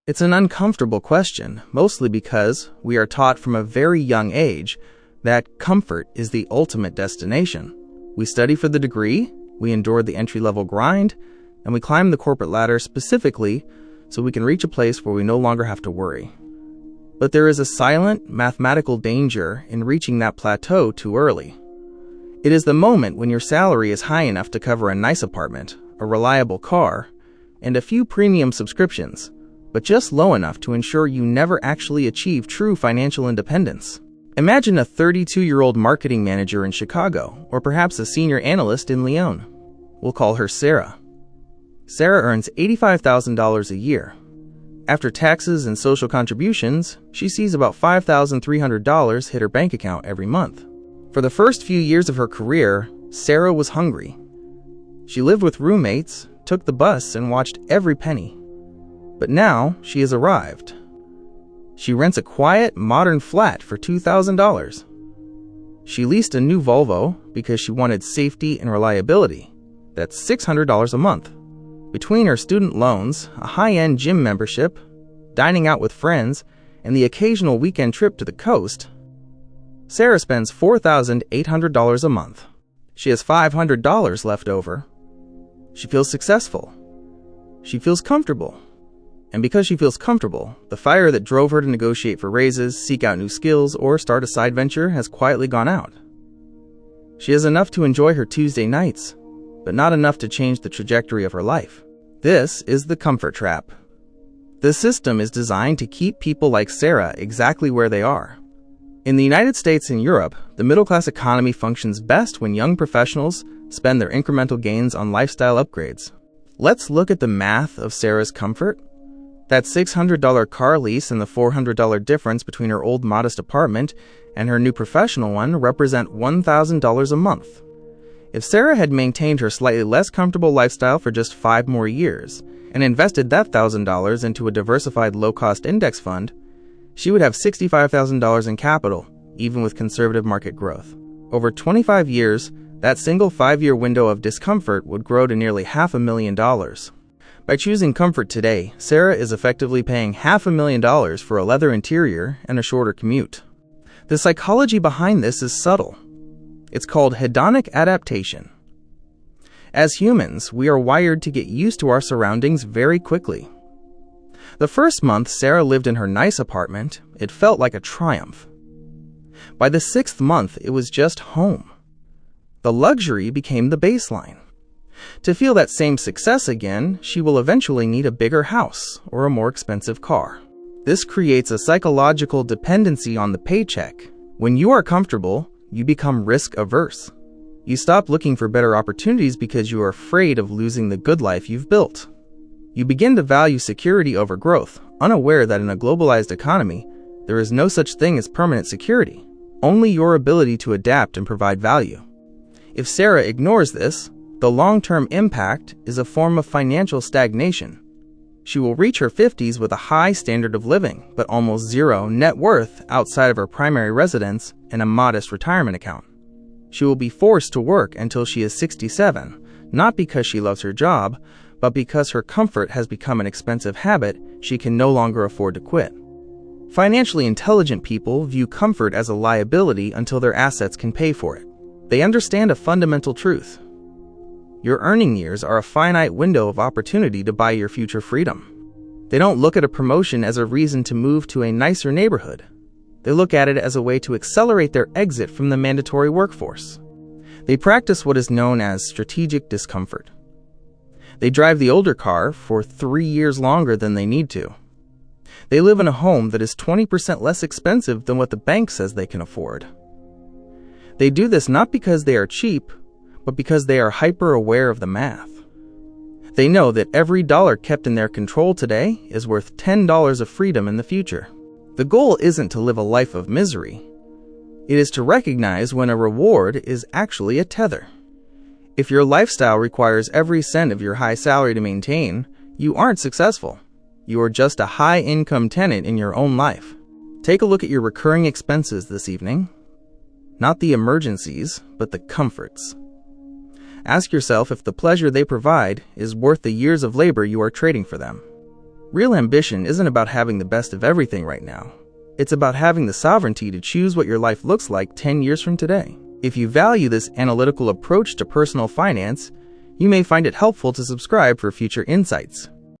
It's an uncomfortable question, mostly because we are taught from a very young age that comfort is the ultimate destination. We study for the degree, we endure the entry-level grind, and we climb the corporate ladder specifically so we can reach a place where we no longer have to worry. But there is a silent, mathematical danger in reaching that plateau too early. It is the moment when your salary is high enough to cover a nice apartment, a reliable car, and a few premium subscriptions, but just low enough to ensure you never actually achieve true financial independence. Imagine a 32-year-old marketing manager in Chicago, or perhaps a senior analyst in Lyon. We'll call her Sarah. Sarah earns $85,000 a year. After taxes and social contributions, she sees about $5,300 hit her bank account every month. For the first few years of her career, Sarah was hungry. She lived with roommates, took the bus, and watched every penny. But now she has arrived. She rents a quiet, modern flat for $2,000. She leased a new Volvo because she wanted safety and reliability. That's $600 a month. Between her student loans, a high-end gym membership, dining out with friends, and the occasional weekend trip to the coast, Sarah spends $4,800 a month. She has $500 left over. She feels successful. She feels comfortable. And because she feels comfortable, the fire that drove her to negotiate for raises, seek out new skills, or start a side venture has quietly gone out. She has enough to enjoy her Tuesday nights, but not enough to change the trajectory of her life. This is the comfort trap. The system is designed to keep people like Sarah exactly where they are. In the United States and Europe, the middle-class economy functions best when young professionals spend their incremental gains on lifestyle upgrades. Let's look at the math of Sarah's comfort. That $600 car lease and the $400 difference between her old modest apartment and her new professional one represent $1,000 a month. If Sarah had maintained her slightly less comfortable lifestyle for just 5 more years and invested that $1,000 into a diversified low-cost index fund, she would have $65,000 in capital, even with conservative market growth. Over 25 years, that single 5-year window of discomfort would grow to nearly $500,000. By choosing comfort today, Sarah is effectively paying $500,000 for a leather interior and a shorter commute. The psychology behind this is subtle. It's called hedonic adaptation. As humans, we are wired to get used to our surroundings very quickly. The first month Sarah lived in her nice apartment, it felt like a triumph. By the 6th month, it was just home. The luxury became the baseline. To feel that same success again, she will eventually need a bigger house or a more expensive car. This creates a psychological dependency on the paycheck. When you are comfortable, you become risk-averse. You stop looking for better opportunities because you are afraid of losing the good life you've built. You begin to value security over growth, unaware that in a globalized economy, there is no such thing as permanent security, only your ability to adapt and provide value. If Sarah ignores this, the long-term impact is a form of financial stagnation. She will reach her 50s with a high standard of living, but almost zero net worth outside of her primary residence and a modest retirement account. She will be forced to work until she is 67, not because she loves her job, but because her comfort has become an expensive habit she can no longer afford to quit. Financially intelligent people view comfort as a liability until their assets can pay for it. They understand a fundamental truth. Your earning years are a finite window of opportunity to buy your future freedom. They don't look at a promotion as a reason to move to a nicer neighborhood. They look at it as a way to accelerate their exit from the mandatory workforce. They practice what is known as strategic discomfort. They drive the older car for 3 years longer than they need to. They live in a home that is 20% less expensive than what the bank says they can afford. They do this not because they are cheap, but because they are hyper-aware of the math. They know that every dollar kept in their control today is worth $10 of freedom in the future. The goal isn't to live a life of misery. It is to recognize when a reward is actually a tether. If your lifestyle requires every cent of your high salary to maintain, you aren't successful. You are just a high-income tenant in your own life. Take a look at your recurring expenses this evening. Not the emergencies, but the comforts. Ask yourself if the pleasure they provide is worth the years of labor you are trading for them. Real ambition isn't about having the best of everything right now. It's about having the sovereignty to choose what your life looks like 10 years from today. If you value this analytical approach to personal finance, you may find it helpful to subscribe for future insights.